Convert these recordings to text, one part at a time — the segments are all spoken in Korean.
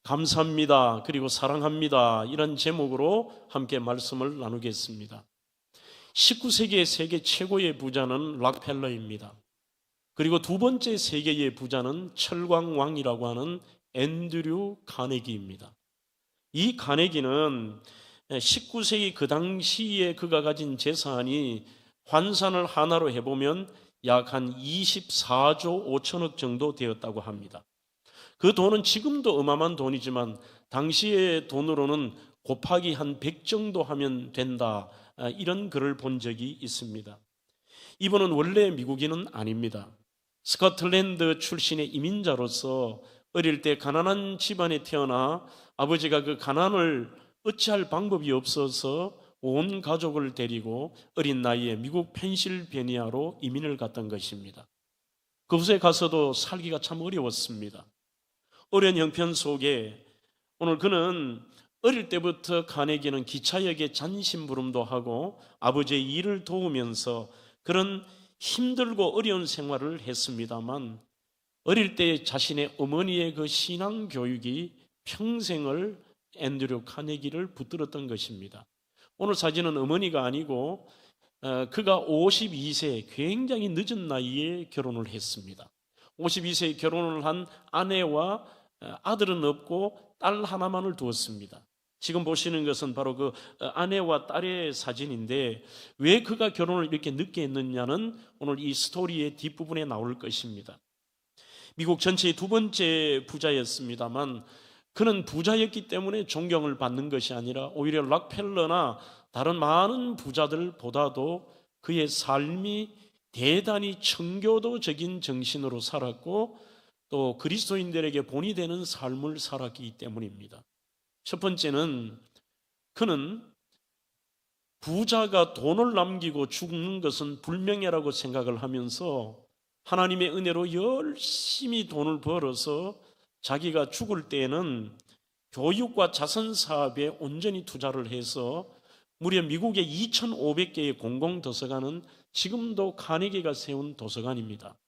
감사합니다. 그리고 사랑합니다. 이런 제목으로 함께 말씀을 나누겠습니다. 19세기의 세계 최고의 부자는 락펠러입니다. 그리고 두 번째 세계의 부자는 철광왕이라고 하는 앤드류 카네기입니다. 이 카네기는 19세기 그 당시에 그가 가진 재산이 환산을 하나로 해보면 약 한 24조 5천억 정도 되었다고 합니다. 그 돈은 지금도 어마어마한 돈이지만 당시의 돈으로는 곱하기 한 100 정도 하면 된다, 이런 글을 본 적이 있습니다. 이분은 원래 미국인은 아닙니다. 스코틀랜드 출신의 이민자로서 어릴 때 가난한 집안에 태어나 아버지가 그 가난을 어찌할 방법이 없어서 온 가족을 데리고 어린 나이에 미국 펜실베니아로 이민을 갔던 것입니다. 그곳에 가서도 살기가 참 어려웠습니다. 어려운 형편 속에 오늘 그는 어릴 때부터 카네기는 기차역에 잔심부름도 하고 아버지의 일을 도우면서 그런 힘들고 어려운 생활을 했습니다만 어릴 때 자신의 어머니의 그 신앙 교육이 평생을 앤드류 카네기를 붙들었던 것입니다. 오늘 사진은 어머니가 아니고 그가 52세 굉장히 늦은 나이에 결혼을 했습니다. 52세에 결혼을 한 아내와 아들은 없고 딸 하나만을 두었습니다. 지금 보시는 것은 바로 그 아내와 딸의 사진인데 왜 그가 결혼을 이렇게 늦게 했느냐는 오늘 이 스토리의 뒷부분에 나올 것입니다. 미국 전체의 두 번째 부자였습니다만 그는 부자였기 때문에 존경을 받는 것이 아니라 오히려 락펠러나 다른 많은 부자들보다도 그의 삶이 대단히 청교도적인 정신으로 살았고 또 그리스도인들에게 본이 되는 삶을 살았기 때문입니다. 첫 번째는 그는 부자가 돈을 남기고 죽는 것은 불명예라고 생각을 하면서 하나님의 은혜로 열심히 돈을 벌어서 자기가 죽을 때에는 교육과 자선사업에 온전히 투자를 해서 무려 미국의 2,500개의 공공도서관은 지금도 카네기가 세운 도서관입니다.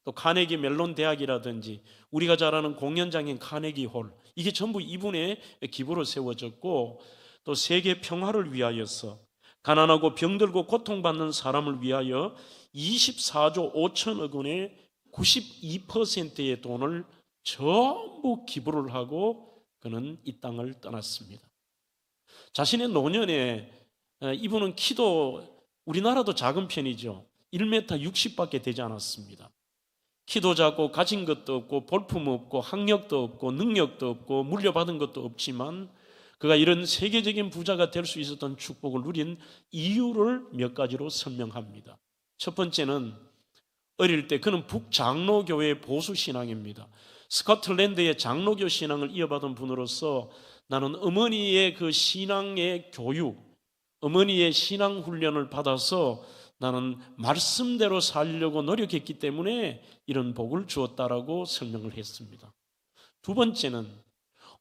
또 카네기 멜론 대학이라든지 우리가 잘 아는 공연장인 카네기 홀, 이게 전부 이분의 기부로 세워졌고 또 세계 평화를 위하여서 가난하고 병들고 고통받는 사람을 위하여 24조 5천억 원의 92%의 돈을 전부 기부를 하고 그는 이 땅을 떠났습니다. 자신의 노년에 이분은 키도 우리나라도 작은 편이죠. 1m 60밖에 되지 않았습니다. 키도 작고 가진 것도 없고 볼품 없고 학력도 없고 능력도 없고 물려받은 것도 없지만 그가 이런 세계적인 부자가 될 수 있었던 축복을 누린 이유를 몇 가지로 설명합니다. 첫 번째는 어릴 때 그는 북장로교회의 보수신앙입니다. 스코틀랜드의 장로교 신앙을 이어받은 분으로서 나는 어머니의 그 신앙의 교육, 어머니의 신앙 훈련을 받아서 나는 말씀대로 살려고 노력했기 때문에 이런 복을 주었다라고 설명을 했습니다. 두 번째는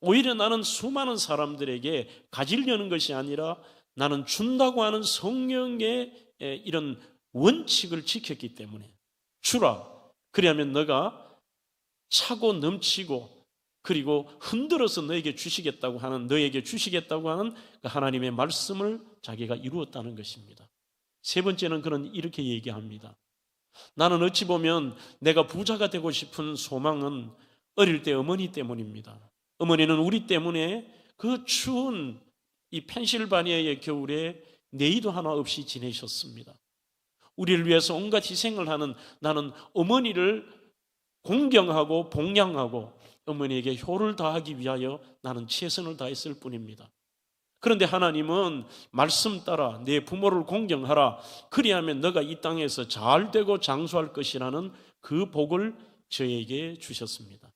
오히려 나는 수많은 사람들에게 가지려는 것이 아니라 나는 준다고 하는 성령의 이런 원칙을 지켰기 때문에 주라, 그리하면 너가 차고 넘치고 그리고 흔들어서 너에게 주시겠다고 하는 그 하나님의 말씀을 자기가 이루었다는 것입니다. 세 번째는 그는 이렇게 얘기합니다. 나는 어찌 보면 내가 부자가 되고 싶은 소망은 어릴 때 어머니 때문입니다. 어머니는 우리 때문에 그 추운 이 펜실바니아의 겨울에 내의도 하나 없이 지내셨습니다. 우리를 위해서 온갖 희생을 하는 나는 어머니를 공경하고 봉양하고 어머니에게 효를 다하기 위하여 나는 최선을 다했을 뿐입니다. 그런데 하나님은 말씀 따라 내 부모를 공경하라, 그리하면 너가 이 땅에서 잘 되고 장수할 것이라는 그 복을 저에게 주셨습니다.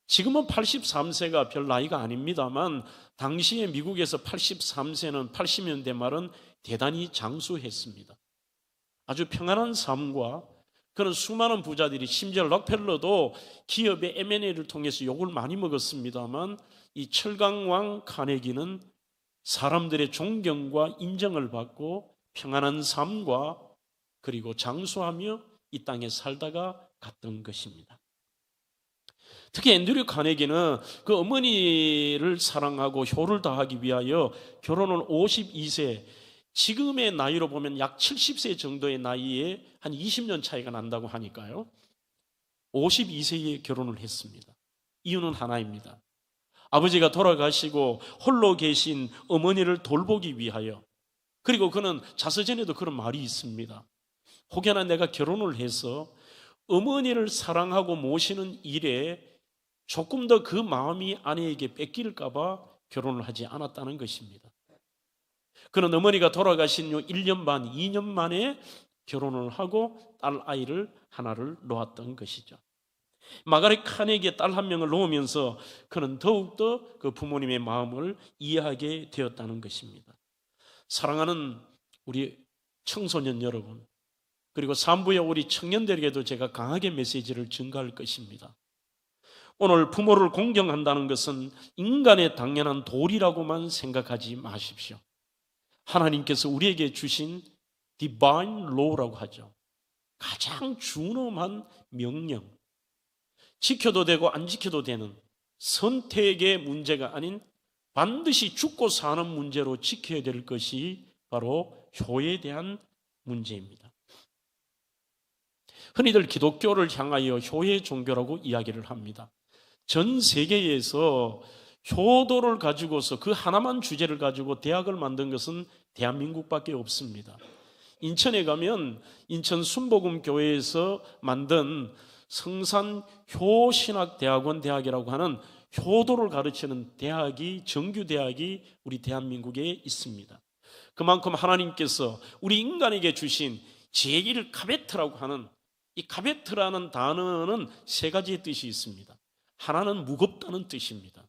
지금은 83세가 별 나이가 아닙니다만 당시에 미국에서 83세는 80년대 말은 대단히 장수했습니다. 아주 평안한 삶과 그런 수많은 부자들이, 심지어 록펠러도 기업의 M&A를 통해서 욕을 많이 먹었습니다만 이 철강왕 카네기는 사람들의 존경과 인정을 받고 평안한 삶과 그리고 장수하며 이 땅에 살다가 갔던 것입니다. 특히 앤드류 카네기는 그 어머니를 사랑하고 효를 다하기 위하여 결혼은 52세, 지금의 나이로 보면 약 70세 정도의 나이에 한 20년 차이가 난다고 하니까요. 52세에 결혼을 했습니다. 이유는 하나입니다. 아버지가 돌아가시고 홀로 계신 어머니를 돌보기 위하여, 그리고 그는 자서전에도 그런 말이 있습니다. 혹여나 내가 결혼을 해서 어머니를 사랑하고 모시는 일에 조금 더 그 마음이 아내에게 뺏길까 봐 결혼을 하지 않았다는 것입니다. 그는 어머니가 돌아가신 후 1년 반, 2년 만에 결혼을 하고 딸 아이를 하나를 놓았던 것이죠. 마가렛 카네기의 딸 한 명을 놓으면서 그는 더욱더 그 부모님의 마음을 이해하게 되었다는 것입니다. 사랑하는 우리 청소년 여러분, 그리고 산부의 우리 청년들에게도 제가 강하게 메시지를 전가할 것입니다. 오늘 부모를 공경한다는 것은 인간의 당연한 도리라고만 생각하지 마십시오. 하나님께서 우리에게 주신 divine law라고 하죠. 가장 준엄한 명령, 지켜도 되고 안 지켜도 되는 선택의 문제가 아닌 반드시 죽고 사는 문제로 지켜야 될 것이 바로 효에 대한 문제입니다. 흔히들 기독교를 향하여 효의 종교라고 이야기를 합니다. 전 세계에서 효도를 가지고서 그 하나만 주제를 가지고 대학을 만든 것은 대한민국밖에 없습니다. 인천에 가면 인천 순복음교회에서 만든 성산 효신학대학원 대학이라고 하는 효도를 가르치는 대학이, 정규대학이 우리 대한민국에 있습니다. 그만큼 하나님께서 우리 인간에게 주신 제1 카베트라고 하는, 이 카베트라는 단어는 세 가지의 뜻이 있습니다. 하나는 무겁다는 뜻입니다.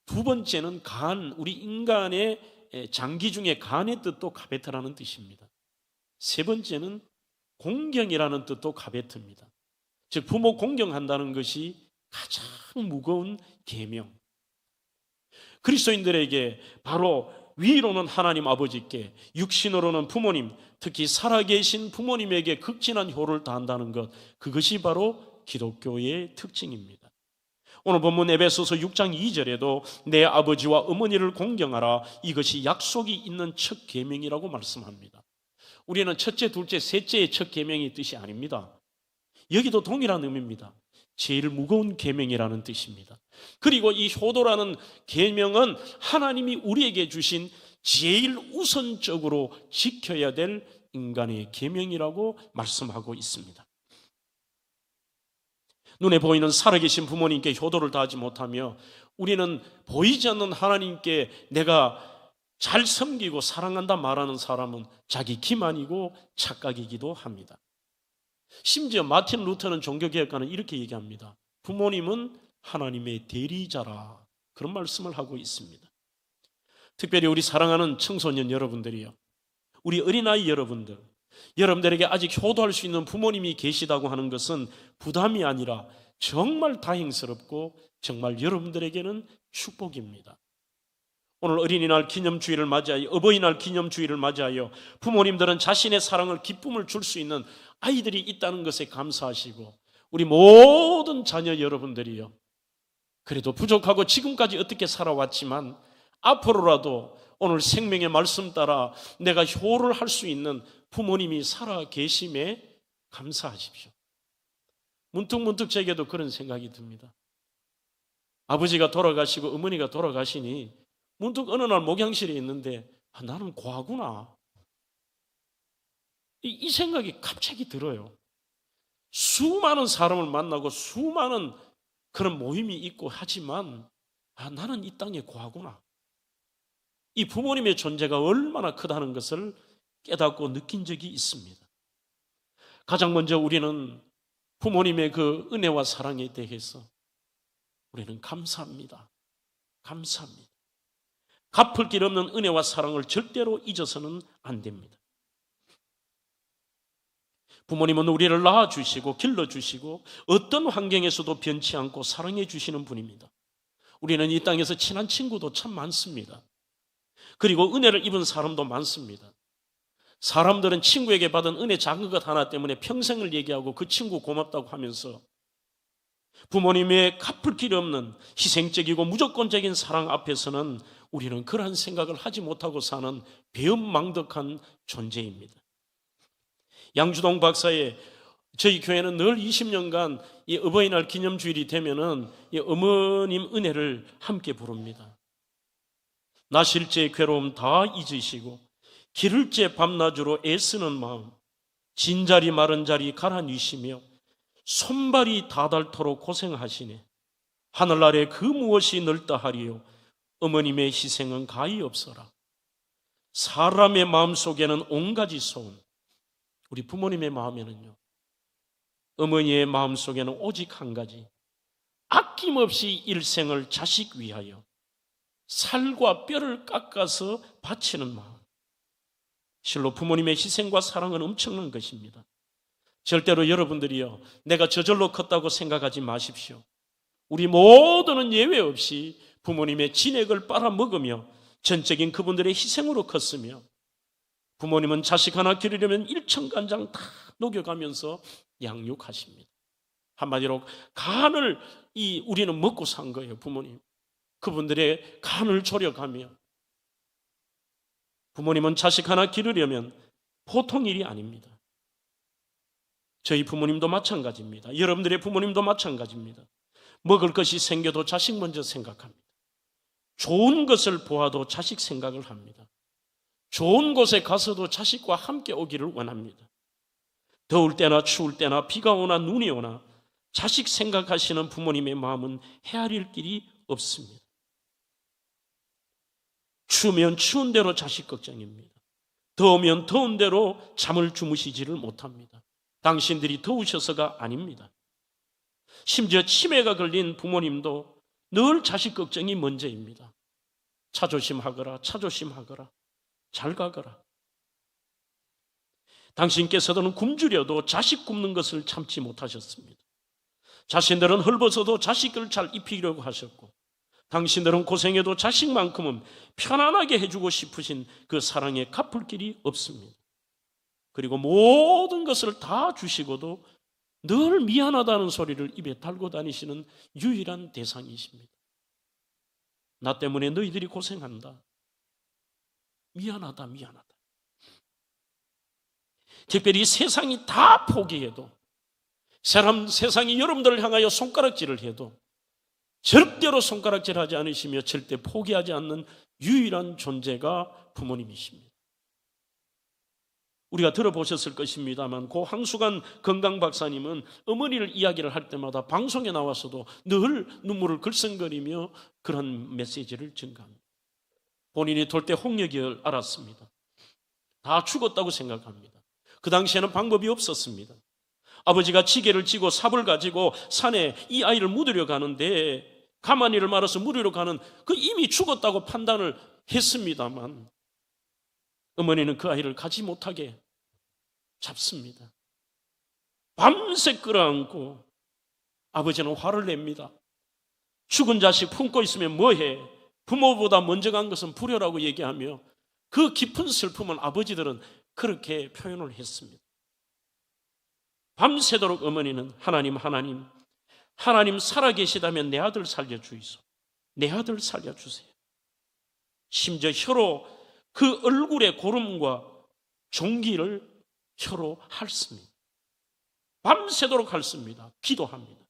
두 번째는 간, 우리 인간의 장기 중에 간의 뜻도 카베트라는 뜻입니다. 세 번째는 공경이라는 뜻도 카베트입니다. 즉 부모 공경한다는 것이 가장 무거운 계명. 그리스도인들에게 바로 위로는 하나님 아버지께, 육신으로는 부모님, 특히 살아계신 부모님에게 극진한 효를 다한다는 것, 그것이 바로 기독교의 특징입니다. 오늘 본문 에베소서 6장 2절에도 내 아버지와 어머니를 공경하라, 이것이 약속이 있는 첫 계명이라고 말씀합니다. 우리는 첫째, 둘째, 셋째의 첫 계명의 뜻이 아닙니다. 여기도 동일한 의미입니다. 제일 무거운 계명이라는 뜻입니다. 그리고 이 효도라는 계명은 하나님이 우리에게 주신 제일 우선적으로 지켜야 될 인간의 계명이라고 말씀하고 있습니다. 눈에 보이는 살아계신 부모님께 효도를 다하지 못하며 우리는 보이지 않는 하나님께 내가 잘 섬기고 사랑한다 말하는 사람은 자기 기만이고 착각이기도 합니다. 심지어 마틴 루터는 종교개혁가는 이렇게 얘기합니다. 부모님은 하나님의 대리자라, 그런 말씀을 하고 있습니다. 특별히 우리 사랑하는 청소년 여러분들이요, 우리 어린아이 여러분들, 여러분들에게 아직 효도할 수 있는 부모님이 계시다고 하는 것은 부담이 아니라 정말 다행스럽고 정말 여러분들에게는 축복입니다. 오늘 어린이날 기념주일을 맞이하여, 어버이날 기념주일을 맞이하여 부모님들은 자신의 사랑을, 기쁨을 줄 수 있는 아이들이 있다는 것에 감사하시고, 우리 모든 자녀 여러분들이요, 그래도 부족하고 지금까지 어떻게 살아왔지만 앞으로라도 오늘 생명의 말씀 따라 내가 효를 할 수 있는 부모님이 살아 계심에 감사하십시오. 문득문득 제게도 그런 생각이 듭니다. 아버지가 돌아가시고 어머니가 돌아가시니 문득 어느 날 목양실에 있는데 나는 과구나, 이 생각이 갑자기 들어요. 수많은 사람을 만나고 수많은 그런 모임이 있고 하지만 나는 이 땅의 과구나. 이 부모님의 존재가 얼마나 크다는 것을 깨닫고 느낀 적이 있습니다. 가장 먼저 우리는 부모님의 그 은혜와 사랑에 대해서 우리는 감사합니다. 감사합니다. 갚을 길 없는 은혜와 사랑을 절대로 잊어서는 안 됩니다. 부모님은 우리를 낳아주시고 길러주시고 어떤 환경에서도 변치 않고 사랑해 주시는 분입니다. 우리는 이 땅에서 친한 친구도 참 많습니다. 그리고 은혜를 입은 사람도 많습니다. 사람들은 친구에게 받은 은혜 작은 것 하나 때문에 평생을 얘기하고 그 친구 고맙다고 하면서 부모님의 갚을 길 없는 희생적이고 무조건적인 사랑 앞에서는 우리는 그러한 생각을 하지 못하고 사는 배은망덕한 존재입니다. 양주동 박사의 저희 교회는 늘 20년간 이 어버이날 기념주일이 되면은 이 어머님 은혜를 함께 부릅니다. 나실제 괴로움 다 잊으시고 기를째 밤낮으로 애쓰는 마음, 진자리 마른 자리 갈아뉘시며 손발이 다닳도록 고생하시네. 하늘 아래 그 무엇이 넓다 하리요 어머님의 희생은 가히 없어라. 사람의 마음속에는 온가지 소원, 우리 부모님의 마음에는요, 어머니의 마음속에는 오직 한 가지, 아낌없이 일생을 자식 위하여 살과 뼈를 깎아서 바치는 마음. 실로 부모님의 희생과 사랑은 엄청난 것입니다. 절대로 여러분들이요, 내가 저절로 컸다고 생각하지 마십시오. 우리 모두는 예외 없이 부모님의 진액을 빨아먹으며 전적인 그분들의 희생으로 컸으며, 부모님은 자식 하나 기르려면 일천간장 다 녹여가면서 양육하십니다. 한마디로 간을 우리는 먹고 산 거예요. 부모님, 그분들의 간을 졸여가며. 부모님은 자식 하나 기르려면 보통 일이 아닙니다. 저희 부모님도 마찬가지입니다. 여러분들의 부모님도 마찬가지입니다. 먹을 것이 생겨도 자식 먼저 생각합니다. 좋은 것을 보아도 자식 생각을 합니다. 좋은 곳에 가서도 자식과 함께 오기를 원합니다. 더울 때나 추울 때나 비가 오나 눈이 오나 자식 생각하시는 부모님의 마음은 헤아릴 길이 없습니다. 추우면 추운 대로 자식 걱정입니다. 더우면 더운 대로 잠을 주무시지를 못합니다. 당신들이 더우셔서가 아닙니다. 심지어 치매가 걸린 부모님도 늘 자식 걱정이 먼저입니다. 차 조심하거라, 차 조심하거라, 잘 가거라. 당신께서는 굶주려도 자식 굶는 것을 참지 못하셨습니다. 자신들은 헐벗어도 자식을 잘 입히려고 하셨고, 당신들은 고생해도 자식만큼은 편안하게 해주고 싶으신 그 사랑에 갚을 길이 없습니다. 그리고 모든 것을 다 주시고도 늘 미안하다는 소리를 입에 달고 다니시는 유일한 대상이십니다. 나 때문에 너희들이 고생한다. 미안하다, 미안하다. 특별히 세상이 다 포기해도, 세상이 여러분들을 향하여 손가락질을 해도 절대로 손가락질하지 않으시며 절대 포기하지 않는 유일한 존재가 부모님이십니다. 우리가 들어보셨을 것입니다만 고 황수관 건강박사님은 어머니를 이야기를 할 때마다 방송에 나와서도 늘 눈물을 글썽거리며 그런 메시지를 전가합니다. 본인이 돌 때 홍역을 알았습니다. 다 죽었다고 생각합니다. 그 당시에는 방법이 없었습니다. 아버지가 지게를 지고 삽을 가지고 산에 이 아이를 묻으려 가는데, 가마니를 말아서 묻으려 가는 그 이미 죽었다고 판단을 했습니다만 어머니는 그 아이를 가지 못하게 잡습니다. 밤새 끌어안고 아버지는 화를 냅니다. 죽은 자식 품고 있으면 뭐해? 부모보다 먼저 간 것은 불효라고 얘기하며 그 깊은 슬픔을 아버지들은 그렇게 표현을 했습니다. 밤새도록 어머니는 하나님 살아계시다면 내 아들 살려주이소. 내 아들 살려주세요. 심지어 혀로 그 얼굴의 고름과 종기를 혀로 핥습니다. 밤새도록 핥습니다. 기도합니다.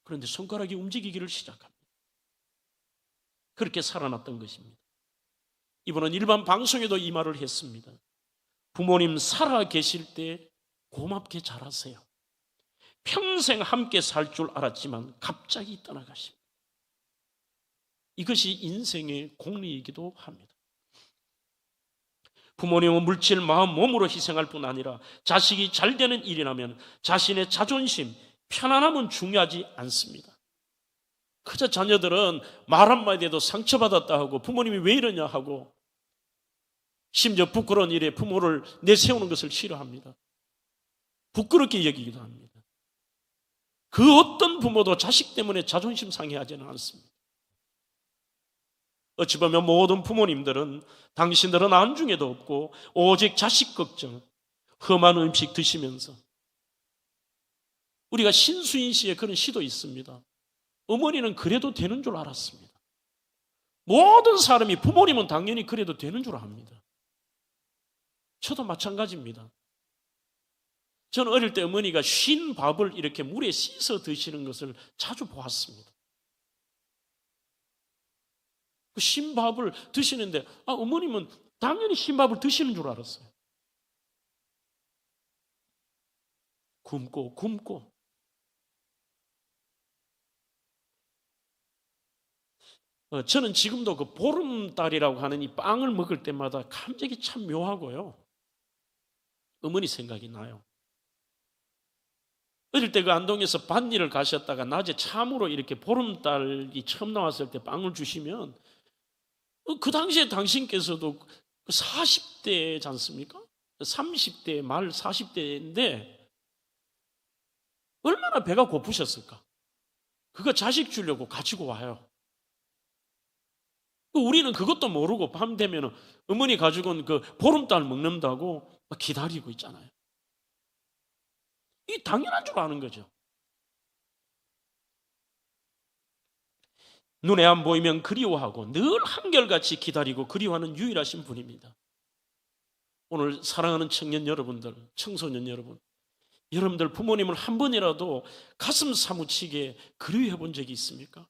그런데 손가락이 움직이기를 시작합니다. 그렇게 살아났던 것입니다. 이분은 일반 방송에도 이 말을 했습니다. 부모님 살아 계실 때 고맙게 자라세요. 평생 함께 살 줄 알았지만 갑자기 떠나가십니다. 이것이 인생의 공리이기도 합니다. 부모님은 물질, 마음, 몸으로 희생할 뿐 아니라 자식이 잘 되는 일이라면 자신의 자존심, 편안함은 중요하지 않습니다. 그저 자녀들은 말 한마디에도 상처받았다 하고 부모님이 왜 이러냐 하고, 심지어 부끄러운 일에 부모를 내세우는 것을 싫어합니다. 부끄럽게 여기기도 합니다. 그 어떤 부모도 자식 때문에 자존심 상해하지는 않습니다. 어찌 보면 모든 부모님들은 당신들은 안중에도 없고 오직 자식 걱정, 험한 음식 드시면서, 우리가 신수인 씨의 그런 시도 있습니다. 어머니는 그래도 되는 줄 알았습니다. 모든 사람이, 부모님은 당연히 그래도 되는 줄 압니다. 저도 마찬가지입니다. 저는 어릴 때 어머니가 쉰 밥을 이렇게 물에 씻어 드시는 것을 자주 보았습니다. 그 쉰 밥을 드시는데, 어머님은 당연히 쉰 밥을 드시는 줄 알았어요. 굶고. 저는 지금도 그 보름달이라고 하는 이 빵을 먹을 때마다 감격이 참 묘하고요. 어머니 생각이 나요. 어릴 때 그 안동에서 밭일을 가셨다가 낮에 참으로 이렇게 보름달이 처음 나왔을 때 빵을 주시면, 그 당시에 당신께서도 40대지 않습니까? 30대 말 40대인데 얼마나 배가 고프셨을까? 그거 자식 주려고 가지고 와요. 우리는 그것도 모르고 밤 되면 어머니 가지고 온 그 보름달 먹는다고 막 기다리고 있잖아요. 이 당연한 줄 아는 거죠. 눈에 안 보이면 그리워하고 늘 한결같이 기다리고 그리워하는 유일하신 분입니다. 오늘 사랑하는 청년 여러분들, 청소년 여러분, 여러분들 부모님을 한 번이라도 가슴 사무치게 그리워해 본 적이 있습니까?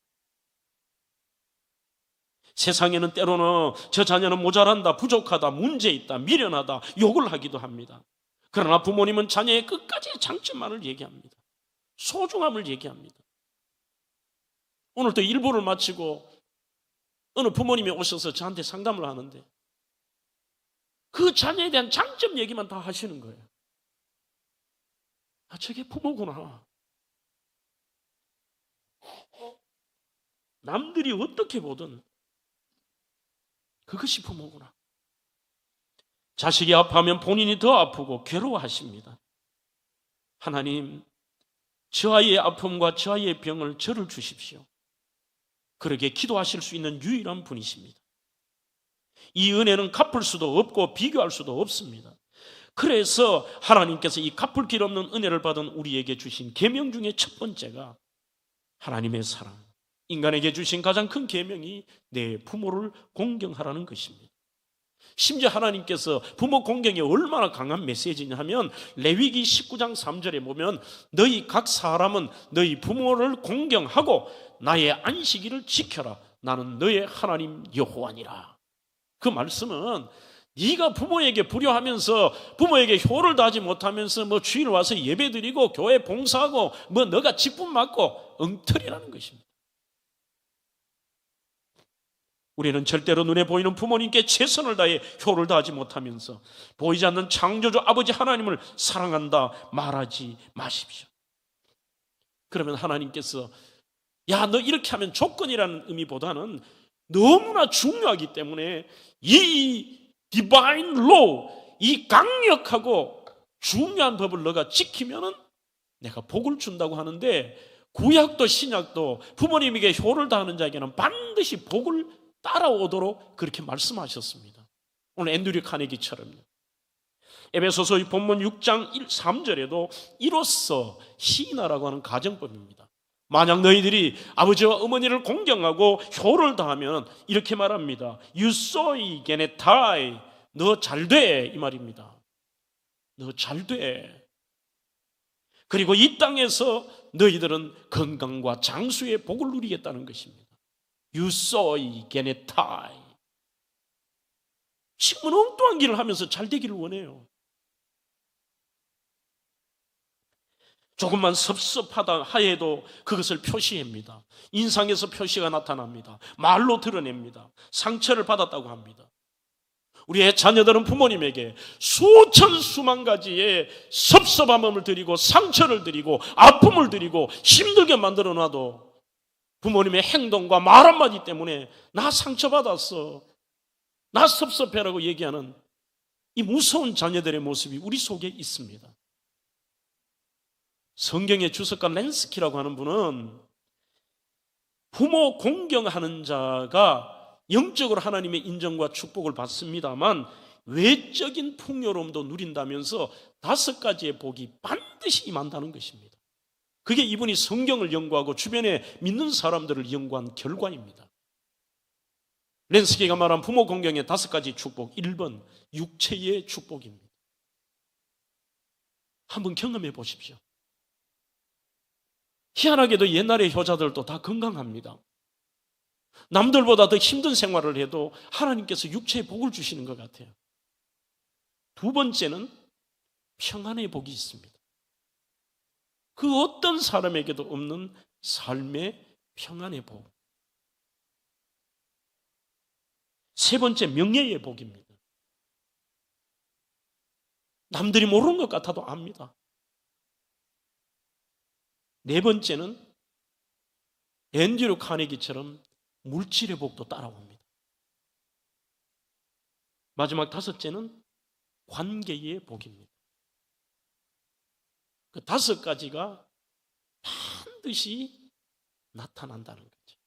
세상에는 때로는 저 자녀는 모자란다, 부족하다, 문제 있다, 미련하다 욕을 하기도 합니다. 그러나 부모님은 자녀의 끝까지 장점만을 얘기합니다. 소중함을 얘기합니다. 오늘 또 일부를 마치고 어느 부모님이 오셔서 저한테 상담을 하는데 그 자녀에 대한 장점 얘기만 다 하시는 거예요. 저게 부모구나. 남들이 어떻게 보든 그것이 부모구나. 자식이 아파하면 본인이 더 아프고 괴로워하십니다. 하나님, 저 아이의 아픔과 저 아이의 병을 저를 주십시오. 그러게 기도하실 수 있는 유일한 분이십니다. 이 은혜는 갚을 수도 없고 비교할 수도 없습니다. 그래서 하나님께서 이 갚을 길 없는 은혜를 받은 우리에게 주신 계명 중에 첫 번째가 하나님의 사랑, 인간에게 주신 가장 큰 계명이 내 부모를 공경하라는 것입니다. 심지어 하나님께서 부모 공경이 얼마나 강한 메시지냐 하면 레위기 19장 3절에 보면 너희 각 사람은 너희 부모를 공경하고 나의 안식일을 지켜라. 나는 너의 하나님 여호와니라. 그 말씀은 네가 부모에게 불효하면서 부모에게 효를 다하지 못하면서 뭐 주일 와서 예배드리고 교회 봉사하고 뭐 너가 직분 맡고 엉터리라는 것입니다. 우리는 절대로 눈에 보이는 부모님께 최선을 다해 효를 다하지 못하면서 보이지 않는 창조주 아버지 하나님을 사랑한다 말하지 마십시오. 그러면 하나님께서 야, 너 이렇게 하면 조건이라는 의미보다는 너무나 중요하기 때문에 이 디바인 로우, 이 강력하고 중요한 법을 너가 지키면은 내가 복을 준다고 하는데, 구약도 신약도 부모님에게 효를 다하는 자에게는 반드시 복을 따라오도록 그렇게 말씀하셨습니다. 오늘 앤드류 카네기처럼요. 에베소서 본문 6장 3절에도 이로써 시인하라고 하는 가정법입니다. 만약 너희들이 아버지와 어머니를 공경하고 효를 다하면 이렇게 말합니다. You soy genetai, 너 잘돼, 이 말입니다. 너 잘돼. 그리고 이 땅에서 너희들은 건강과 장수의 복을 누리겠다는 것입니다. You soy genetai. 지금은 엉뚱한 길을 하면서 잘 되기를 원해요. 조금만 섭섭하다 하여도 그것을 표시합니다. 인상에서 표시가 나타납니다. 말로 드러냅니다. 상처를 받았다고 합니다. 우리의 자녀들은 부모님에게 수천 수만 가지의 섭섭함을 드리고 상처를 드리고 아픔을 드리고 힘들게 만들어 놔도 부모님의 행동과 말 한마디 때문에 나 상처받았어, 나 섭섭해라고 얘기하는 이 무서운 자녀들의 모습이 우리 속에 있습니다. 성경의 주석가 렌스키라고 하는 분은 부모 공경하는 자가 영적으로 하나님의 인정과 축복을 받습니다만 외적인 풍요로움도 누린다면서 5가지의 복이 반드시 임한다는 것입니다. 그게 이분이 성경을 연구하고 주변에 믿는 사람들을 연구한 결과입니다. 렌스키가 말한 부모 공경의 5가지 축복, 1번 육체의 축복입니다. 한번 경험해 보십시오. 희한하게도 옛날의 효자들도 다 건강합니다. 남들보다 더 힘든 생활을 해도 하나님께서 육체의 복을 주시는 것 같아요. 2번째는 평안의 복이 있습니다. 그 어떤 사람에게도 없는 삶의 평안의 복. 3번째, 명예의 복입니다. 남들이 모르는 것 같아도 압니다. 4번째는 앤드류 카네기처럼 물질의 복도 따라옵니다. 마지막 5째는 관계의 복입니다. 그 5가지가 반드시 나타난다는 거죠.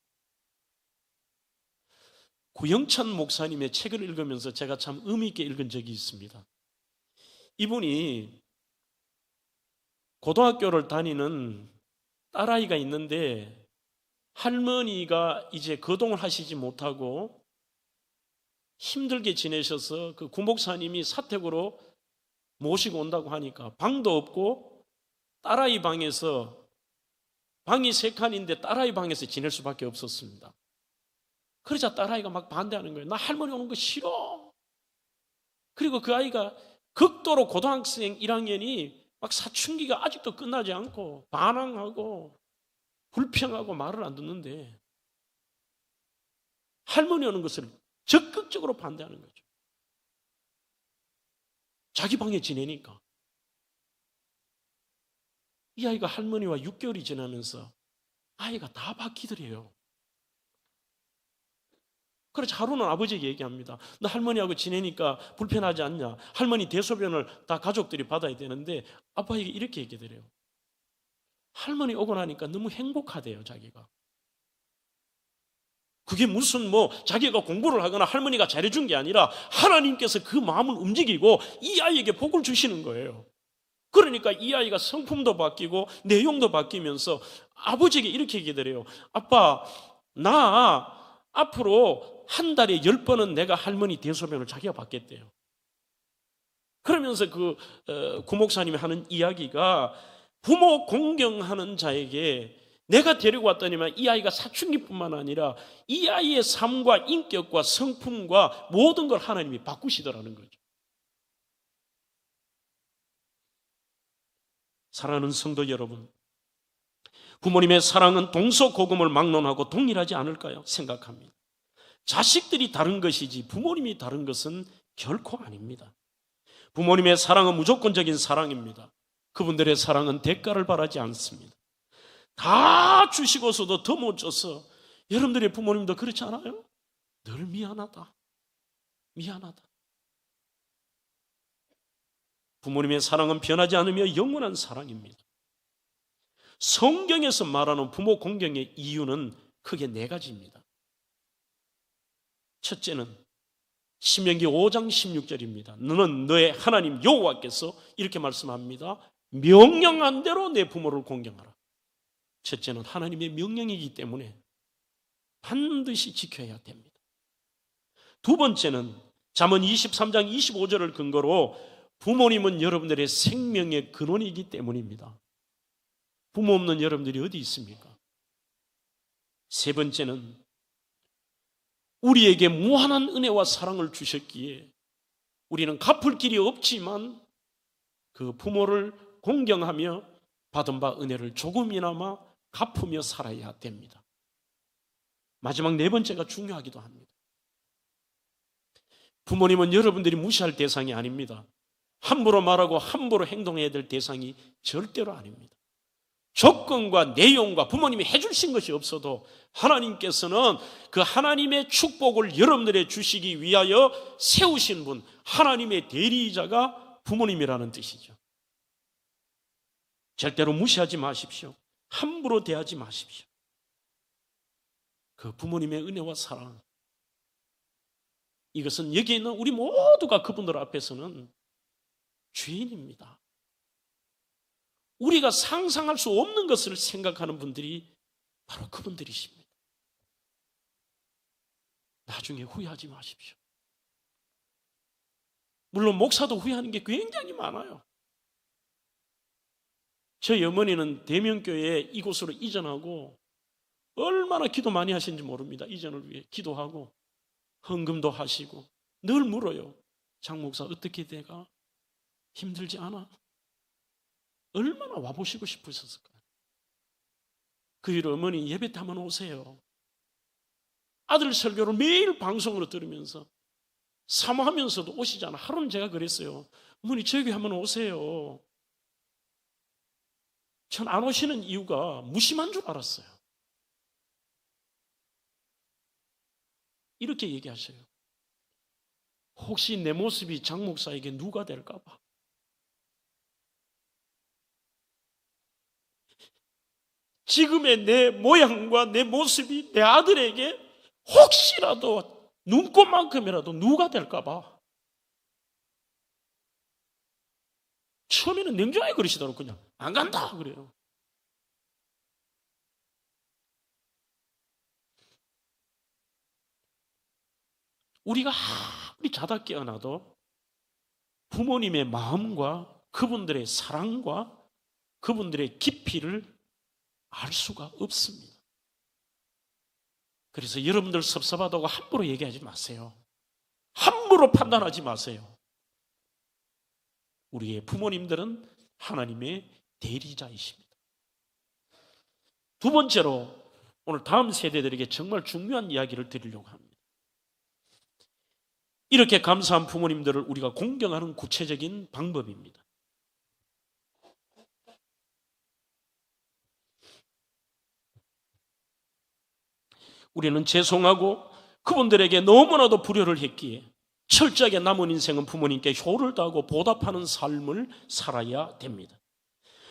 구영찬 목사님의 책을 읽으면서 제가 참 의미 있게 읽은 적이 있습니다. 이분이 고등학교를 다니는 딸아이가 있는데 할머니가 이제 거동을 하시지 못하고 힘들게 지내셔서 그 구목사님이 사택으로 모시고 온다고 하니까 방도 없고 딸아이 방에서, 방이 3칸인데 딸아이 방에서 지낼 수밖에 없었습니다. 그러자 딸아이가 막 반대하는 거예요. 나 할머니 오는 거 싫어. 그리고 그 아이가 극도로 고등학생 1학년이 막 사춘기가 아직도 끝나지 않고 반항하고 불평하고 말을 안 듣는데 할머니 오는 것을 적극적으로 반대하는 거죠. 자기 방에 지내니까. 이 아이가 할머니와 6개월이 지나면서 아이가 다 바뀌더래요. 그래서 하루는 아버지에게 얘기합니다. 너 할머니하고 지내니까 불편하지 않냐? 할머니 대소변을 다 가족들이 받아야 되는데 아빠에게 이렇게 얘기하더래요. 할머니 오고 나니까 너무 행복하대요, 자기가. 그게 무슨 자기가 공부를 하거나 할머니가 잘해준 게 아니라 하나님께서 그 마음을 움직이고 이 아이에게 복을 주시는 거예요. 그러니까 이 아이가 성품도 바뀌고 내용도 바뀌면서 아버지에게 이렇게 얘기하더래요. 아빠, 나 앞으로 한 달에 10번은 내가 할머니 대소변을 자기가 받겠대요. 그러면서 그 구목사님이 하는 이야기가 부모 공경하는 자에게 내가 데리고 왔더니만 이 아이가 사춘기뿐만 아니라 이 아이의 삶과 인격과 성품과 모든 걸 하나님이 바꾸시더라는 거죠. 사랑하는 성도 여러분, 부모님의 사랑은 동서고금을 막론하고 동일하지 않을까요? 생각합니다. 자식들이 다른 것이지 부모님이 다른 것은 결코 아닙니다. 부모님의 사랑은 무조건적인 사랑입니다. 그분들의 사랑은 대가를 바라지 않습니다. 다 주시고서도 더 못 줘서 여러분들의 부모님도 그렇지 않아요? 늘 미안하다. 미안하다. 부모님의 사랑은 변하지 않으며 영원한 사랑입니다. 성경에서 말하는 부모 공경의 이유는 크게 4가지입니다. 첫째는 신명기 5장 16절입니다. 너는 너의 하나님 여호와께서 이렇게 말씀합니다. 명령한 대로 내 부모를 공경하라. 첫째는 하나님의 명령이기 때문에 반드시 지켜야 됩니다. 2번째는 잠언 23장 25절을 근거로 부모님은 여러분들의 생명의 근원이기 때문입니다. 부모 없는 여러분들이 어디 있습니까? 3번째는 우리에게 무한한 은혜와 사랑을 주셨기에 우리는 갚을 길이 없지만 그 부모를 공경하며 받은 바 은혜를 조금이나마 갚으며 살아야 됩니다. 마지막 4번째가 중요하기도 합니다. 부모님은 여러분들이 무시할 대상이 아닙니다. 함부로 말하고 함부로 행동해야 될 대상이 절대로 아닙니다. 조건과 내용과 부모님이 해주신 것이 없어도 하나님께서는 그 하나님의 축복을 여러분들에 주시기 위하여 세우신 분, 하나님의 대리자가 부모님이라는 뜻이죠. 절대로 무시하지 마십시오. 함부로 대하지 마십시오. 그 부모님의 은혜와 사랑, 이것은 여기 있는 우리 모두가 그분들 앞에서는 죄인입니다. 우리가 상상할 수 없는 것을 생각하는 분들이 바로 그분들이십니다. 나중에 후회하지 마십시오. 물론 목사도 후회하는 게 굉장히 많아요. 저희 어머니는 대명교회 이곳으로 이전하고 얼마나 기도 많이 하시는지 모릅니다. 이전을 위해 기도하고 헌금도 하시고 늘 물어요. 장 목사 어떻게 돼가? 힘들지 않아? 얼마나 와보시고 싶으셨을까요? 그 이후로 어머니 예배 때 한번 오세요. 아들 설교를 매일 방송으로 들으면서 사모하면서도 오시잖아. 하루는 제가 그랬어요. 어머니 저희 교회 한번 오세요. 전 안 오시는 이유가 무심한 줄 알았어요. 이렇게 얘기하셔요. 혹시 내 모습이 장 목사에게 누가 될까 봐. 지금의 내 모양과 내 모습이 내 아들에게 혹시라도 눈꽃만큼이라도 누가 될까 봐. 처음에는 냉정하게 그러시더라고요. 그냥 안 간다 그래요. 우리가 아무리 자다 깨어나도 부모님의 마음과 그분들의 사랑과 그분들의 깊이를 알 수가 없습니다. 그래서 여러분들 섭섭하다고 함부로 얘기하지 마세요. 함부로 판단하지 마세요. 우리의 부모님들은 하나님의 대리자이십니다. 두 번째로 오늘 다음 세대들에게 정말 중요한 이야기를 드리려고 합니다. 이렇게 감사한 부모님들을 우리가 공경하는 구체적인 방법입니다. 우리는 죄송하고 그분들에게 너무나도 불효를 했기에 철저하게 남은 인생은 부모님께 효를 다하고 보답하는 삶을 살아야 됩니다.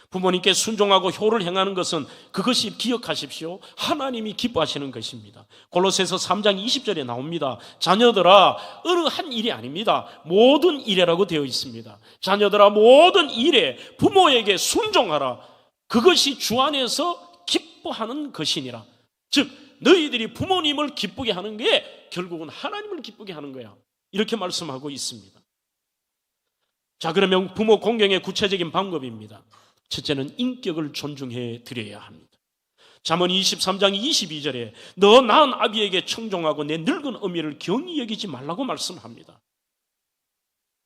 부모님께 순종하고 효를 행하는 것은 그것이 기억하십시오. 하나님이 기뻐하시는 것입니다. 골로새서 3장 20절에 나옵니다. 자녀들아 어느 한 일이 아닙니다. 모든 일에라고 되어 있습니다. 자녀들아 모든 일에 부모에게 순종하라. 그것이 주 안에서 기뻐하는 것이니라. 즉 너희들이 부모님을 기쁘게 하는 게 결국은 하나님을 기쁘게 하는 거야. 이렇게 말씀하고 있습니다. 자, 그러면 부모 공경의 구체적인 방법입니다. 첫째는 인격을 존중해 드려야 합니다. 잠언 23장 22절에 너 낳은 아비에게 청종하고 내 늙은 어미를 경히 여기지 말라고 말씀합니다.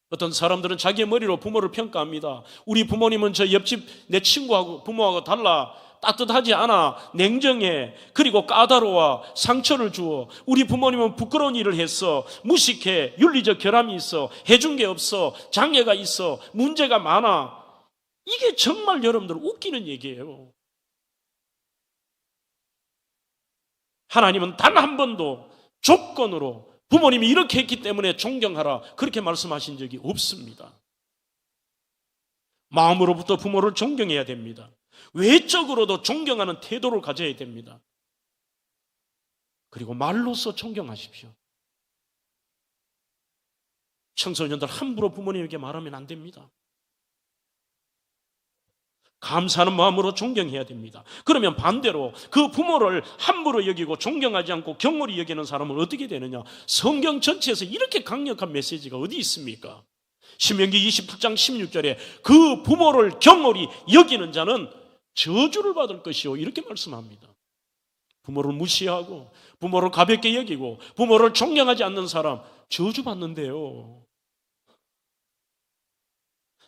어떤 사람들은 자기의 머리로 부모를 평가합니다. 우리 부모님은 저 옆집 내 친구하고 부모하고 달라. 따뜻하지 않아, 냉정해, 그리고 까다로워, 상처를 주어. 우리 부모님은 부끄러운 일을 했어, 무식해, 윤리적 결함이 있어, 해준 게 없어, 장애가 있어, 문제가 많아. 이게 정말 여러분들 웃기는 얘기예요. 하나님은 단 한 번도 조건으로 부모님이 이렇게 했기 때문에 존경하라 그렇게 말씀하신 적이 없습니다. 마음으로부터 부모를 존경해야 됩니다. 외적으로도 존경하는 태도를 가져야 됩니다. 그리고 말로써 존경하십시오. 청소년들 함부로 부모님에게 말하면 안 됩니다. 감사하는 마음으로 존경해야 됩니다. 그러면 반대로 그 부모를 함부로 여기고 존경하지 않고 경홀히 여기는 사람은 어떻게 되느냐? 성경 전체에서 이렇게 강력한 메시지가 어디 있습니까? 신명기 28장 16절에 그 부모를 경홀히 여기는 자는 저주를 받을 것이요 이렇게 말씀합니다. 부모를 무시하고 부모를 가볍게 여기고 부모를 존경하지 않는 사람 저주받는데요.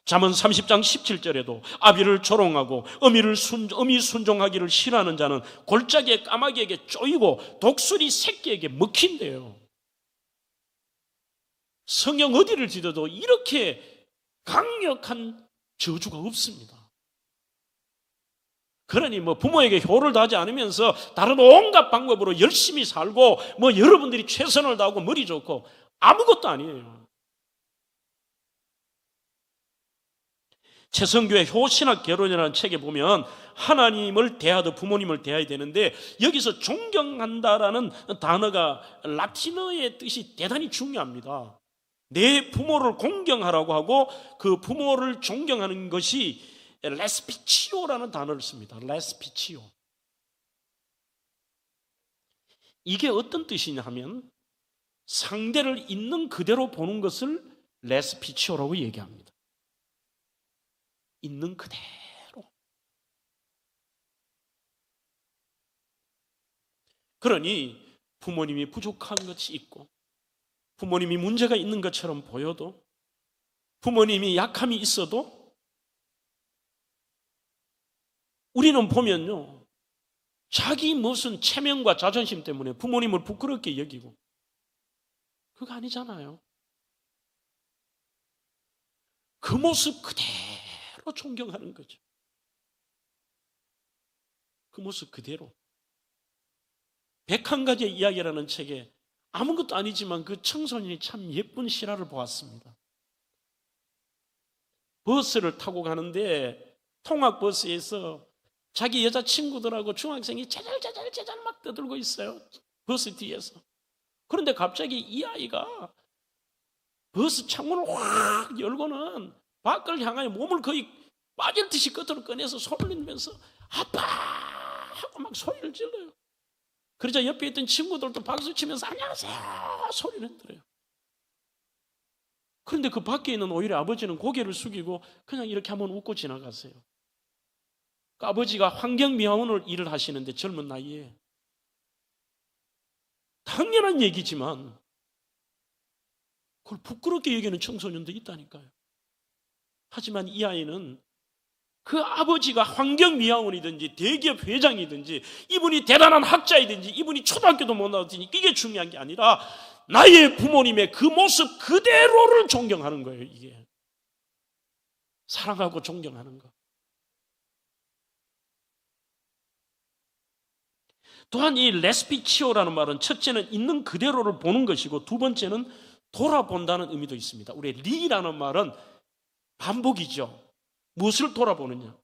잠언 30장 17절에도 아비를 조롱하고 어미 순종하기를 싫어하는 자는 골짜기의 까마귀에게 쪼이고 독수리 새끼에게 먹힌대요. 성경 어디를 뒤져도 이렇게 강력한 저주가 없습니다. 그러니 부모에게 효를 다하지 않으면서 다른 온갖 방법으로 열심히 살고 여러분들이 최선을 다하고 머리 좋고 아무것도 아니에요. 최성교의 효신학 개론이라는 책에 보면 하나님을 대하듯 부모님을 대해야 되는데, 여기서 존경한다라는 단어가 라틴어의 뜻이 대단히 중요합니다. 내 부모를 공경하라고 하고 그 부모를 존경하는 것이 레스피치오라는 단어를 씁니다. 레스피치오. 이게 어떤 뜻이냐 하면 상대를 있는 그대로 보는 것을 레스피치오라고 얘기합니다. 있는 그대로. 그러니 부모님이 부족한 것이 있고, 부모님이 문제가 있는 것처럼 보여도, 부모님이 약함이 있어도 우리는 보면요, 자기 무슨 체면과 자존심 때문에 부모님을 부끄럽게 여기고, 그거 아니잖아요. 그 모습 그대로 존경하는 거죠. 그 모습 그대로. 101가지의 이야기라는 책에 아무것도 아니지만 그 청소년이 참 예쁜 실화를 보았습니다. 버스를 타고 가는데 통학버스에서 자기 여자친구들하고 중학생이 제잘제잘 막 떠들고 있어요. 버스 뒤에서. 그런데 갑자기 이 아이가 버스 창문을 확 열고는 밖을 향하여 몸을 거의 빠질 듯이 끝으로 꺼내서 손을 내면서 아빠! 하고 막 소리를 질러요. 그러자 옆에 있던 친구들도 박수 치면서 안녕하세요! 소리를 들어요. 그런데 그 밖에 있는 오히려 아버지는 고개를 숙이고 그냥 이렇게 한번 웃고 지나갔어요. 그 아버지가 환경미화원을 일을 하시는데 젊은 나이에, 당연한 얘기지만 그걸 부끄럽게 여기는 청소년도 있다니까요. 하지만 이 아이는 그 아버지가 환경미화원이든지 대기업 회장이든지 이분이 대단한 학자이든지 이분이 초등학교도 못 나왔으니 이게 중요한 게 아니라 나의 부모님의 그 모습 그대로를 존경하는 거예요. 이게 사랑하고 존경하는 거. 또한 이 레스피치오라는 말은 첫째는 있는 그대로를 보는 것이고, 두 번째는 돌아본다는 의미도 있습니다. 우리 리라는 말은 반복이죠. 무엇을 돌아보느냐?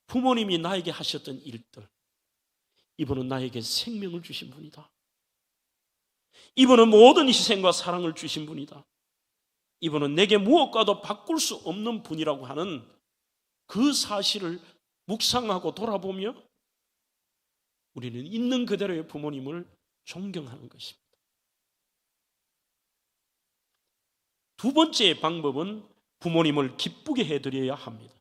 부모님이 나에게 하셨던 일들. 이분은 나에게 생명을 주신 분이다. 이분은 모든 희생과 사랑을 주신 분이다. 이분은 내게 무엇과도 바꿀 수 없는 분이라고 하는 그 사실을 묵상하고 돌아보며 우리는 있는 그대로의 부모님을 존경하는 것입니다. 두 번째 방법은 부모님을 기쁘게 해드려야 합니다.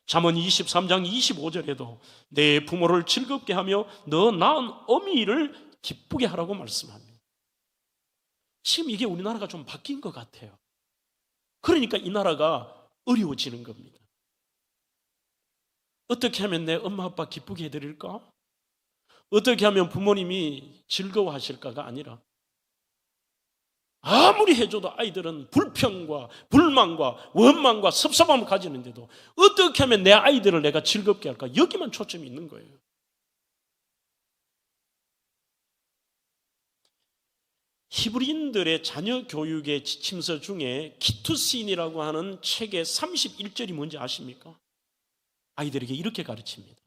잠언 23장 25절에도 내 부모를 즐겁게 하며 너 낳은 어미를 기쁘게 하라고 말씀합니다. 지금 이게 우리나라가 좀 바뀐 것 같아요. 그러니까 이 나라가 어려워지는 겁니다. 어떻게 하면 내 엄마 아빠 기쁘게 해드릴까? 어떻게 하면 부모님이 즐거워하실까가 아니라 아무리 해줘도 아이들은 불평과 불만과 원망과 섭섭함을 가지는데도 어떻게 하면 내 아이들을 내가 즐겁게 할까? 여기만 초점이 있는 거예요. 히브리인들의 자녀 교육의 지침서 중에 키투신이라고 하는 책의 31절이 뭔지 아십니까? 아이들에게 이렇게 가르칩니다.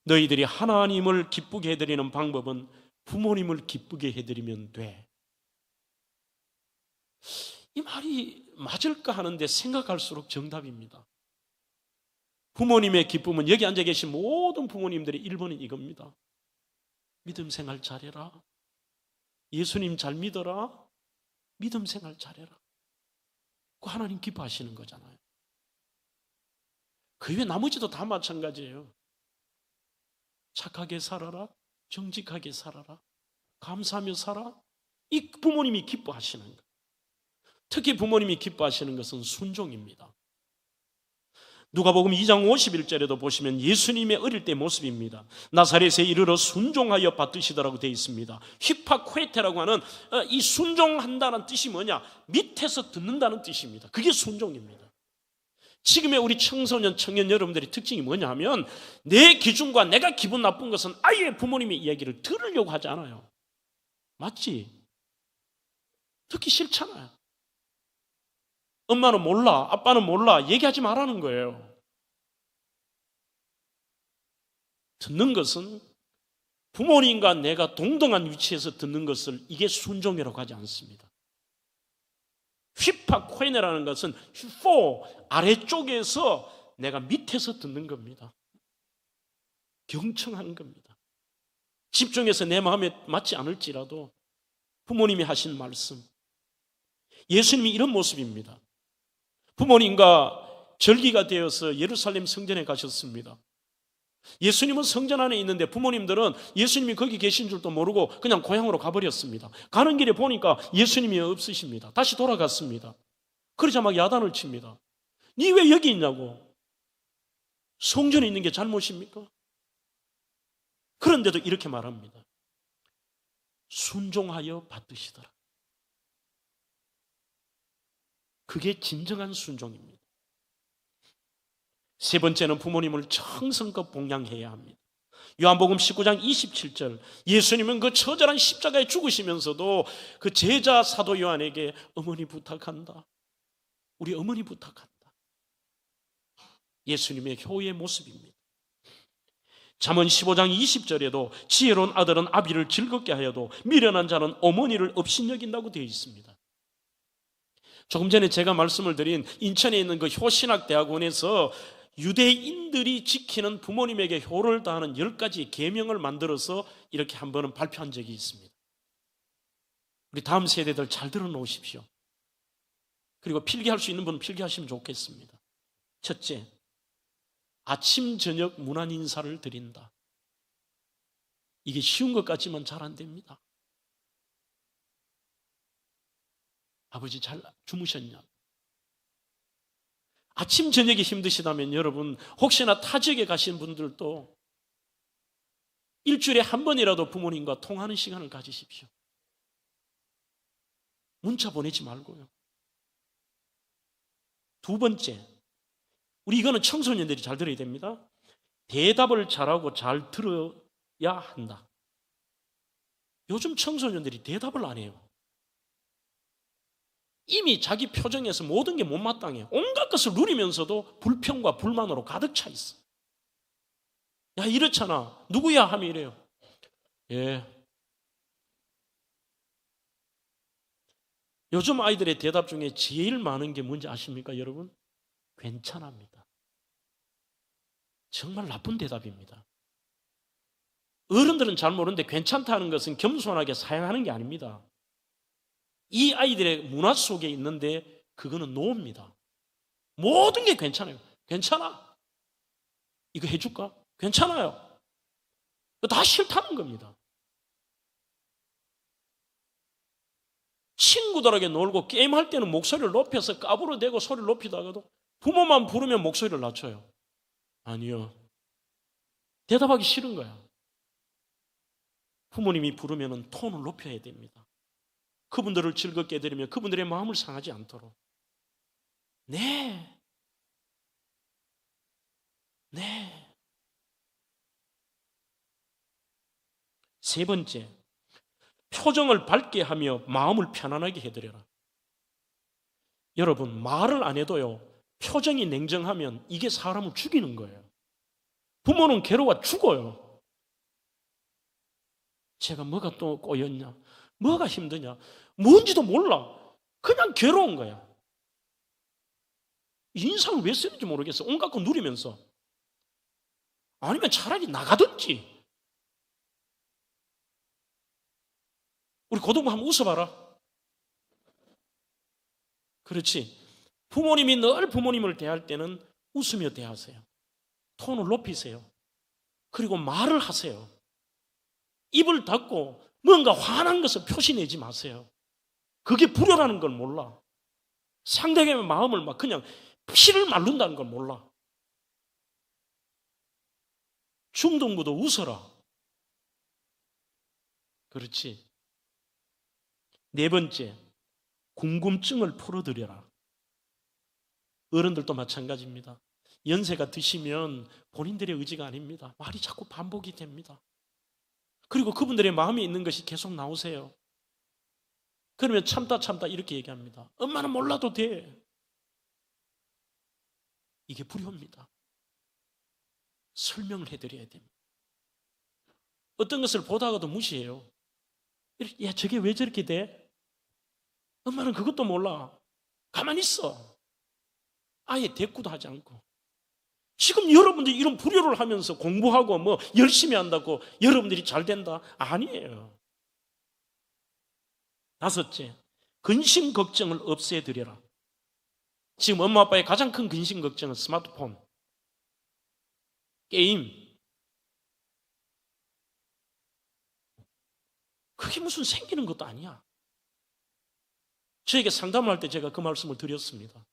너희들이 하나님을 기쁘게 해드리는 방법은 부모님을 기쁘게 해드리면 돼. 이 말이 맞을까 하는데 생각할수록 정답입니다. 부모님의 기쁨은 여기 앉아 계신 모든 부모님들의 1번은 이겁니다. 믿음 생활 잘해라. 예수님 잘 믿어라. 믿음 생활 잘해라. 그 하나님 기뻐하시는 거잖아요. 그 외에 나머지도 다 마찬가지예요. 착하게 살아라. 정직하게 살아라. 감사하며 살아. 이 부모님이 기뻐하시는 거. 특히 부모님이 기뻐하시는 것은 순종입니다. 누가복음 2장 51절에도 보시면 예수님의 어릴 때 모습입니다. 나사렛에 이르러 순종하여 받드시더라고 되어 있습니다. 휘파코에테라고 하는 이 순종한다는 뜻이 뭐냐? 밑에서 듣는다는 뜻입니다. 그게 순종입니다. 지금의 우리 청소년, 청년 여러분들의 특징이 뭐냐 하면 내 기준과 내가 기분 나쁜 것은 아예 부모님의 이야기를 들으려고 하지 않아요. 맞지? 듣기 싫잖아요. 엄마는 몰라, 아빠는 몰라, 얘기하지 말라는 거예요. 듣는 것은 부모님과 내가 동등한 위치에서 듣는 것을 이게 순종이라고 하지 않습니다. 휘파코에네라는 것은 휘포 아래쪽에서 내가 밑에서 듣는 겁니다. 경청하는 겁니다. 집중해서 내 마음에 맞지 않을지라도 부모님이 하신 말씀, 예수님이 이런 모습입니다. 부모님과 절기가 되어서 예루살렘 성전에 가셨습니다. 예수님은 성전 안에 있는데 부모님들은 예수님이 거기 계신 줄도 모르고 그냥 고향으로 가버렸습니다. 가는 길에 보니까 예수님이 없으십니다. 다시 돌아갔습니다. 그러자 막 야단을 칩니다. 니 왜 여기 있냐고. 성전에 있는 게 잘못입니까? 그런데도 이렇게 말합니다. 순종하여 받으시더라. 그게 진정한 순종입니다. 세 번째는 부모님을 정성껏 봉양해야 합니다. 요한복음 19장 27절, 예수님은 그 처절한 십자가에 죽으시면서도 그 제자 사도 요한에게 어머니 부탁한다, 우리 어머니 부탁한다. 예수님의 효의 모습입니다. 잠언 15장 20절에도 지혜로운 아들은 아비를 즐겁게 하여도 미련한 자는 어머니를 업신여긴다고 되어 있습니다. 조금 전에 제가 말씀을 드린 인천에 있는 그 효신학대학원에서 유대인들이 지키는 부모님에게 효를 다하는 10가지 계명을 만들어서 이렇게 한 번은 발표한 적이 있습니다. 우리 다음 세대들 잘 들어놓으십시오. 그리고 필기할 수 있는 분은 필기하시면 좋겠습니다. 첫째, 아침 저녁 문안 인사를 드린다. 이게 쉬운 것 같지만 잘 안 됩니다. 아버지 잘 주무셨냐? 아침 저녁이 힘드시다면 여러분 혹시나 타 지역에 가신 분들도 일주일에 한 번이라도 부모님과 통하는 시간을 가지십시오. 문자 보내지 말고요. 두 번째, 우리 이거는 청소년들이 잘 들어야 됩니다. 대답을 잘하고 잘 들어야 한다. 요즘 청소년들이 대답을 안 해요. 이미 자기 표정에서 모든 게 못마땅해요. 온갖 것을 누리면서도 불평과 불만으로 가득 차 있어. 야, 이렇잖아. 누구야? 하면 이래요. 예. 요즘 아이들의 대답 중에 제일 많은 게 뭔지 아십니까, 여러분? 괜찮합니다. 정말 나쁜 대답입니다. 어른들은 잘 모르는데 괜찮다는 것은 겸손하게 사용하는 게 아닙니다. 이 아이들의 문화 속에 있는데 그거는 노입니다. 모든 게 괜찮아요. 괜찮아. 이거 해줄까? 괜찮아요. 다 싫다는 겁니다. 친구들에게 놀고 게임할 때는 목소리를 높여서 까부러대고 소리를 높이다가도 부모만 부르면 목소리를 낮춰요. 아니요. 대답하기 싫은 거야. 부모님이 부르면 톤을 높여야 됩니다. 그분들을 즐겁게 해드리면 그분들의 마음을 상하지 않도록. 네. 네. 세 번째, 표정을 밝게 하며 마음을 편안하게 해드려라. 여러분, 말을 안 해도요, 표정이 냉정하면 이게 사람을 죽이는 거예요. 부모는 괴로워 죽어요. 제가 뭐가 또 꼬였냐? 뭐가 힘드냐? 뭔지도 몰라. 그냥 괴로운 거야. 인상을 왜 쓰는지 모르겠어. 온갖 거 누리면서. 아니면 차라리 나가든지. 우리 고등부 한번 웃어봐라. 그렇지. 부모님이 늘 부모님을 대할 때는 웃으며 대하세요. 톤을 높이세요. 그리고 말을 하세요. 입을 닫고 뭔가 화난 것을 표시내지 마세요. 그게 불효라는 걸 몰라. 상대방의 마음을 막 그냥 피를 말른다는 걸 몰라. 중등부도 웃어라. 그렇지. 네 번째, 궁금증을 풀어드려라. 어른들도 마찬가지입니다. 연세가 드시면 본인들의 의지가 아닙니다. 말이 자꾸 반복이 됩니다. 그리고 그분들의 마음에 있는 것이 계속 나오세요. 그러면 참다 이렇게 얘기합니다. 엄마는 몰라도 돼. 이게 불효입니다. 설명을 해드려야 됩니다. 어떤 것을 보다가도 무시해요. 야, 저게 왜 저렇게 돼? 엄마는 그것도 몰라. 가만히 있어. 아예 대꾸도 하지 않고. 지금 여러분들이 이런 불효를 하면서 공부하고 뭐 열심히 한다고 여러분들이 잘 된다? 아니에요. 다섯째, 근심 걱정을 없애드려라. 지금 엄마 아빠의 가장 큰 근심 걱정은 스마트폰, 게임. 그게 무슨 생기는 것도 아니야. 저에게 상담을 할 때 제가 그 말씀을 드렸습니다.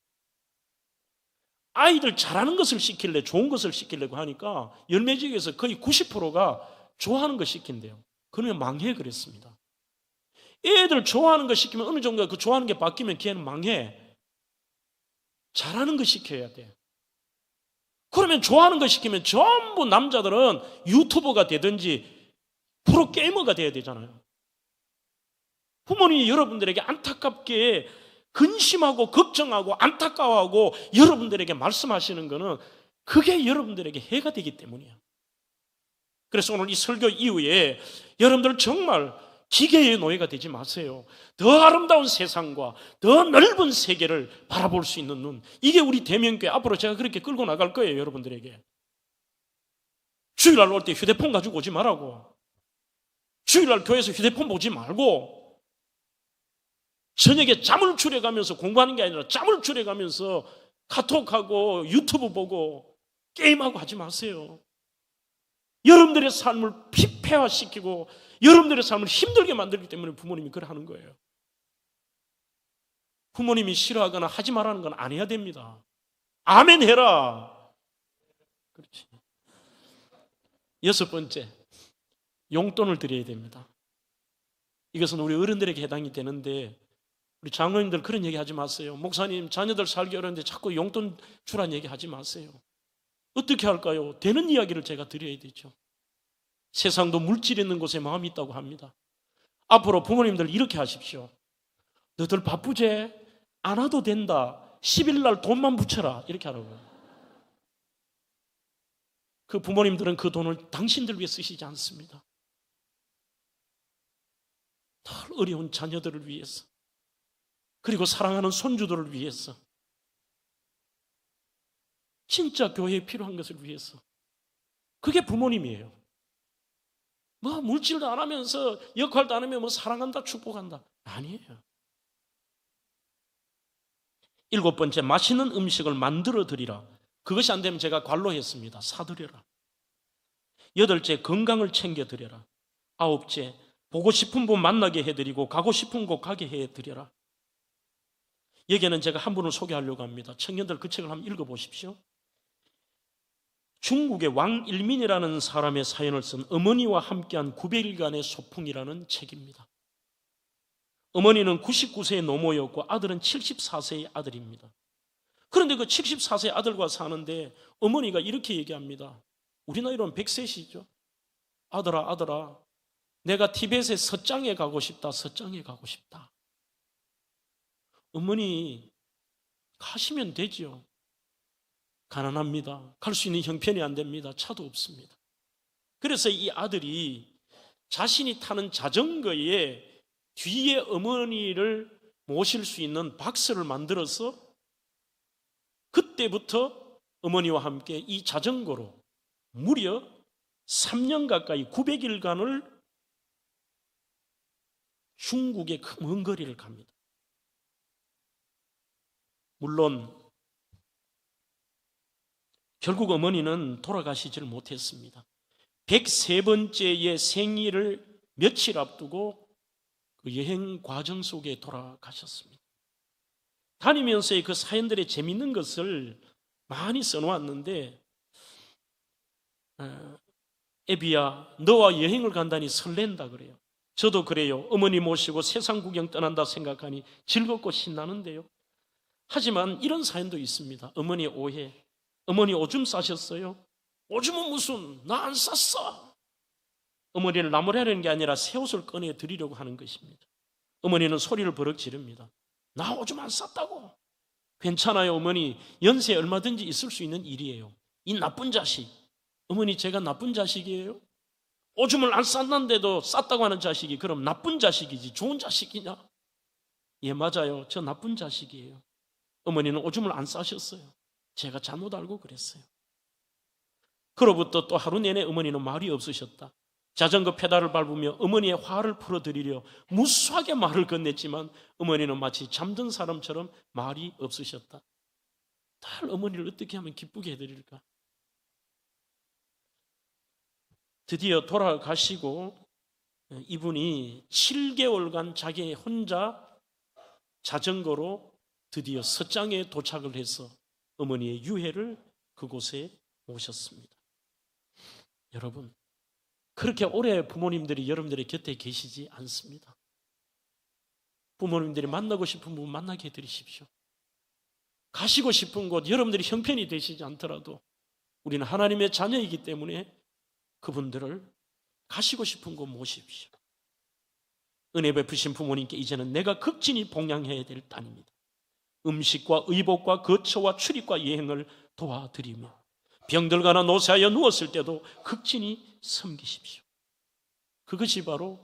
아이들 잘하는 것을 시킬래, 좋은 것을 시키려고 하니까 열매지기에서 거의 90%가 좋아하는 것 시킨대요. 그러면 망해 그랬습니다. 애들 좋아하는 거 시키면 어느 정도 그 좋아하는 게 바뀌면 걔는 망해. 잘하는 거 시켜야 돼. 그러면 좋아하는 거 시키면 전부 남자들은 유튜버가 되든지 프로게이머가 돼야 되잖아요. 부모님이 여러분들에게 안타깝게 근심하고 걱정하고 안타까워하고 여러분들에게 말씀하시는 것은 그게 여러분들에게 해가 되기 때문이에요. 그래서 오늘 이 설교 이후에 여러분들 정말 기계의 노예가 되지 마세요. 더 아름다운 세상과 더 넓은 세계를 바라볼 수 있는 눈, 이게 우리 대명교회 앞으로 제가 그렇게 끌고 나갈 거예요. 여러분들에게 주일날 올 때 휴대폰 가지고 오지 말라고, 주일날 교회에서 휴대폰 보지 말고, 저녁에 잠을 줄여가면서 공부하는 게 아니라 잠을 줄여가면서 카톡하고 유튜브 보고 게임하고 하지 마세요. 여러분들의 삶을 피폐화시키고 여러분들의 삶을 힘들게 만들기 때문에 부모님이 그래 하는 거예요. 부모님이 싫어하거나 하지 말라는 건 안 해야 됩니다. 아멘 해라. 그렇지. 여섯 번째, 용돈을 드려야 됩니다. 이것은 우리 어른들에게 해당이 되는데 우리 장로님들 그런 얘기 하지 마세요. 목사님, 자녀들 살기 어려운데 자꾸 용돈 주란 얘기 하지 마세요. 어떻게 할까요? 되는 이야기를 제가 드려야 되죠. 세상도 물질 있는 곳에 마음이 있다고 합니다. 앞으로 부모님들 이렇게 하십시오. 너들 바쁘지? 안 와도 된다. 10일 날 돈만 붙여라. 이렇게 하라고요. 그 부모님들은 그 돈을 당신들 위해 쓰시지 않습니다. 더 어려운 자녀들을 위해서, 그리고 사랑하는 손주들을 위해서, 진짜 교회에 필요한 것을 위해서. 그게 부모님이에요. 뭐 물질도 안 하면서 역할도 안 하면 뭐 사랑한다 축복한다, 아니에요. 일곱 번째, 맛있는 음식을 만들어 드리라. 그것이 안 되면 제가 관로했습니다. 사드려라. 여덟째, 건강을 챙겨 드려라. 아홉째, 보고 싶은 분 만나게 해드리고 가고 싶은 곳 가게 해드려라. 여기에는 제가 한 분을 소개하려고 합니다. 청년들 그 책을 한번 읽어보십시오. 중국의 왕일민이라는 사람의 사연을 쓴 어머니와 함께한 900일간의 소풍이라는 책입니다. 어머니는 99세의 노모였고 아들은 74세의 아들입니다. 그런데 그 74세 아들과 사는데 어머니가 이렇게 얘기합니다. 우리 나이로는 100세시죠. 아들아, 아들아, 내가 티벳의 서장에 가고 싶다. 서장에 가고 싶다. 어머니, 가시면 되죠. 가난합니다. 갈 수 있는 형편이 안 됩니다. 차도 없습니다. 그래서 이 아들이 자신이 타는 자전거에 뒤에 어머니를 모실 수 있는 박스를 만들어서 그때부터 어머니와 함께 이 자전거로 무려 3년 가까이 900일간을 중국의 그 먼 거리를 갑니다. 물론 결국 어머니는 돌아가시지를 못했습니다. 103번째의 생일을 며칠 앞두고 그 여행 과정 속에 돌아가셨습니다. 다니면서의 그 사연들의 재미있는 것을 많이 써놓았는데, 애비야, 너와 여행을 간다니 설렌다 그래요. 저도 그래요. 어머니 모시고 세상 구경 떠난다 생각하니 즐겁고 신나는데요. 하지만 이런 사연도 있습니다. 어머니 오해. 어머니 오줌 싸셨어요? 오줌은 무슨, 나 안 쌌어. 어머니를 나무라는 게 아니라 새 옷을 꺼내 드리려고 하는 것입니다. 어머니는 소리를 버럭 지릅니다. 나 오줌 안 쌌다고. 괜찮아요, 어머니. 연세 얼마든지 있을 수 있는 일이에요. 이 나쁜 자식. 어머니, 제가 나쁜 자식이에요? 오줌을 안 쌌는데도 쌌다고 하는 자식이 그럼 나쁜 자식이지 좋은 자식이냐? 예, 맞아요. 저 나쁜 자식이에요. 어머니는 오줌을 안 싸셨어요. 제가 잘못 알고 그랬어요. 그로부터 또 하루 내내 어머니는 말이 없으셨다. 자전거 페달을 밟으며 어머니의 화를 풀어드리려 무수하게 말을 건넸지만 어머니는 마치 잠든 사람처럼 말이 없으셨다. 딸 어머니를 어떻게 하면 기쁘게 해드릴까? 드디어 돌아가시고 이분이 7개월간 자기 혼자 자전거로 드디어 서장에 도착을 해서 어머니의 유해를 그곳에 모셨습니다. 여러분, 그렇게 오래 부모님들이 여러분들의 곁에 계시지 않습니다. 부모님들이 만나고 싶은 분 만나게 해드리십시오. 가시고 싶은 곳 여러분들이 형편이 되시지 않더라도 우리는 하나님의 자녀이기 때문에 그분들을 가시고 싶은 곳 모십시오. 은혜 베푸신 부모님께 이제는 내가 극진히 봉양해야 될 단입니다. 음식과 의복과 거처와 출입과 여행을 도와드리며 병들거나 노쇠하여 누웠을 때도 극진히 섬기십시오. 그것이 바로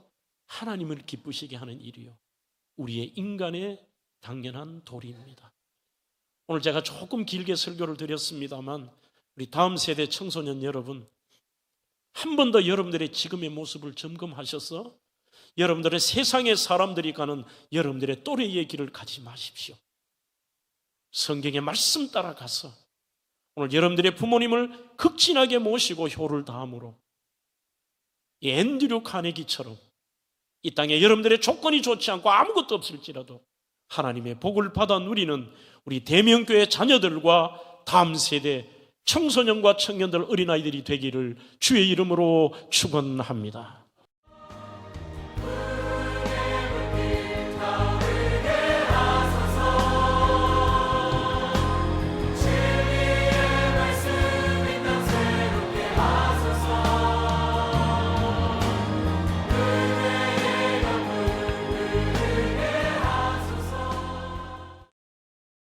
하나님을 기쁘시게 하는 일이요, 우리의 인간의 당연한 도리입니다. 오늘 제가 조금 길게 설교를 드렸습니다만 우리 다음 세대 청소년 여러분, 한 번 더 여러분들의 지금의 모습을 점검하셔서 여러분들의 세상의 사람들이 가는 여러분들의 또래의 길을 가지 마십시오. 성경의 말씀 따라가서 오늘 여러분들의 부모님을 극진하게 모시고 효를 다함으로 이 앤드류 카네기처럼 이 땅에 여러분들의 조건이 좋지 않고 아무것도 없을지라도 하나님의 복을 받아 누리는 우리 대명교회 자녀들과 다음 세대 청소년과 청년들, 어린아이들이 되기를 주의 이름으로 축원합니다.